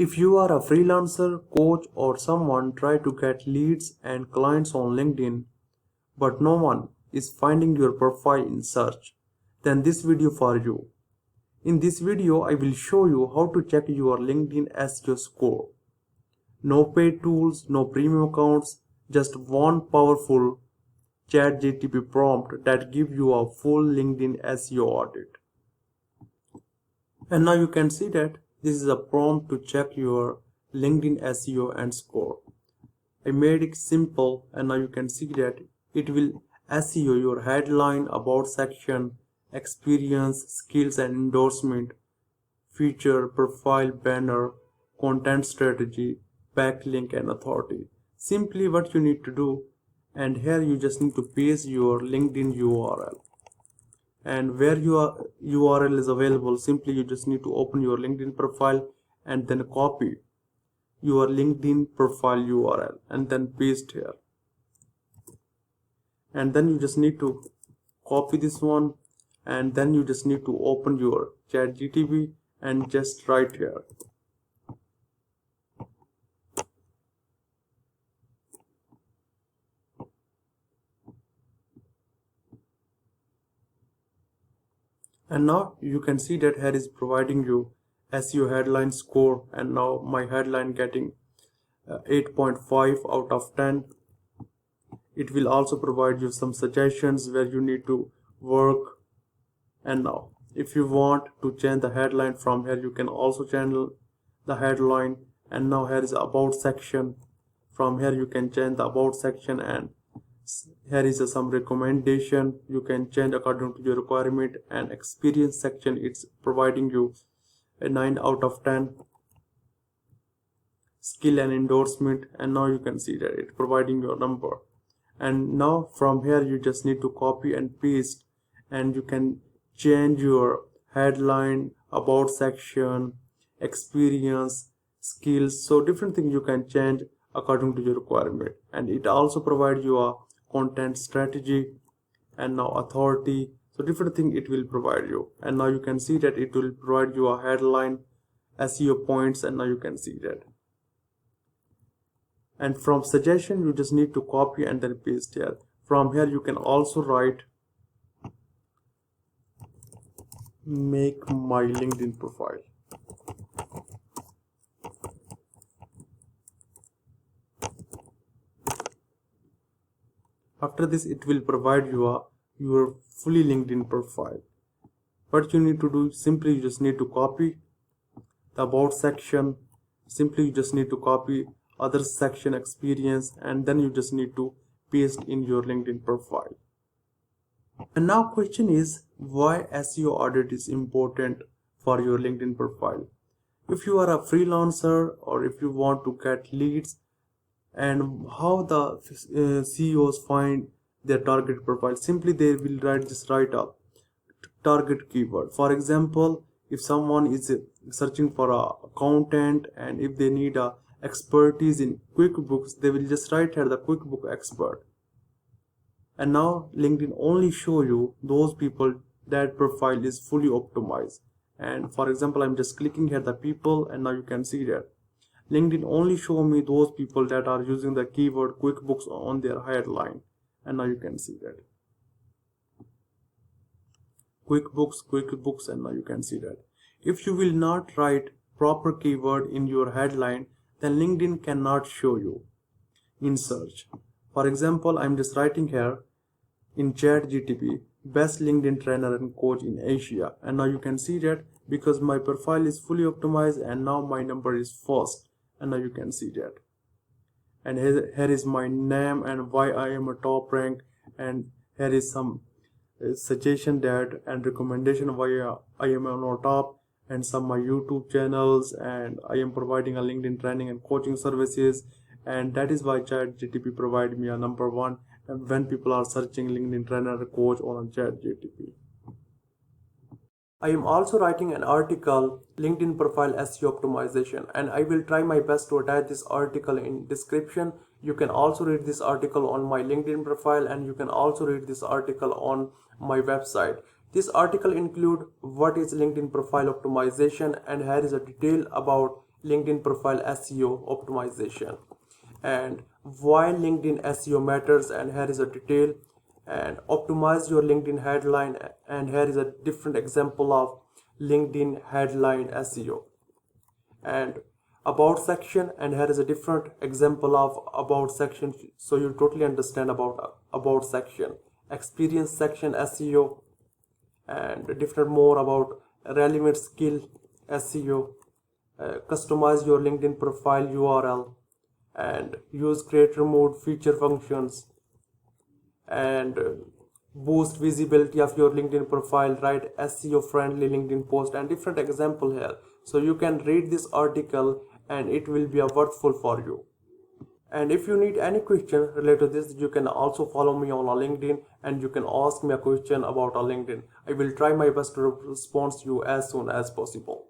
If you are a freelancer, coach, or someone try to get leads and clients on LinkedIn, but no one is finding your profile in search, then this video for you. In this video, I will show you how to check your LinkedIn SEO score. No paid tools, no premium accounts, just one powerful ChatGPT prompt that gives you a full LinkedIn SEO audit. And now you can see that this is a prompt to check your LinkedIn SEO and score. I made it simple, and now you can see that it will SEO your headline, about section, experience, skills and endorsement, feature, profile, banner, content strategy, backlink and authority. Simply what you need to do, and here you just need to paste your LinkedIn URL. And where your URL is available, simply you just need to open your LinkedIn profile and then copy your LinkedIn profile URL and then paste here. And then you just need to copy this one, and then you just need to open your ChatGPT and just write here. And now you can see that here is providing you SEO headline score, and now my headline getting 8.5 out of 10. It will also provide you some suggestions where you need to work. And now if you want to change the headline from here, you can also change the headline. And now here is about section. From here you can change the about section, and here is some recommendation you can change according to your requirement. And experience section, it's providing you a 9 out of 10. Skill and endorsement, and now you can see that it's providing your number. And now from here you just need to copy and paste, and you can change your headline, about section, experience, skills. So different things you can change according to your requirement. And it also provides you a content strategy and now authority. So different thing it will provide you. And now you can see that it will provide you a headline, SEO points, and now you can see that. And from suggestion you just need to copy and then paste here. From here you can also write make my LinkedIn profile. After this it will provide you your fully LinkedIn profile. What you need to do, simply you just need to copy the about section, simply you just need to copy other section, experience, and then you just need to paste in your LinkedIn profile. And now question is, why SEO audit is important for your LinkedIn profile? If you are a freelancer or if you want to get leads, and how the CEOs find their target profile, simply they will write up target keyword. For example, if someone is searching for a accountant, and if they need a expertise in QuickBooks, they will just write here the QuickBook expert. And now LinkedIn only show you those people that profile is fully optimized. And for example, I'm just clicking here the people, and now you can see that LinkedIn only show me those people that are using the keyword QuickBooks on their headline. And now you can see that QuickBooks, and now you can see that. If you will not write proper keyword in your headline, then LinkedIn cannot show you in search. For example, I'm just writing here in ChatGPT, best LinkedIn trainer and coach in Asia. And now you can see that because my profile is fully optimized, and now my number is first. And now you can see that. And here is my name and why I am a top rank. And here is some suggestion that and recommendation why I am on top, and some my YouTube channels, and I am providing a LinkedIn training and coaching services. And that is why ChatGPT provide me a number one when people are searching LinkedIn trainer coach on ChatGPT. I am also writing an article, LinkedIn profile SEO optimization, and I will try my best to attach this article in description. You can also read this article on my LinkedIn profile, and you can also read this article on my website. This article include what is LinkedIn profile optimization, and here is a detail about LinkedIn profile SEO optimization, and why LinkedIn SEO matters, and here is a detail, and optimize your LinkedIn headline, and here is a different example of LinkedIn headline SEO, and about section, and here is a different example of about section, so you totally understand about section, experience section SEO, and different more about relevant skill SEO, customize your LinkedIn profile URL, and use creator mode feature functions, and boost visibility of your LinkedIn profile, write SEO friendly LinkedIn post, and different example here. So you can read this article and it will be a worthful for you. And if you need any question related to this, you can also follow me on a LinkedIn, and you can ask me a question about a LinkedIn. I will try my best to respond to you as soon as possible.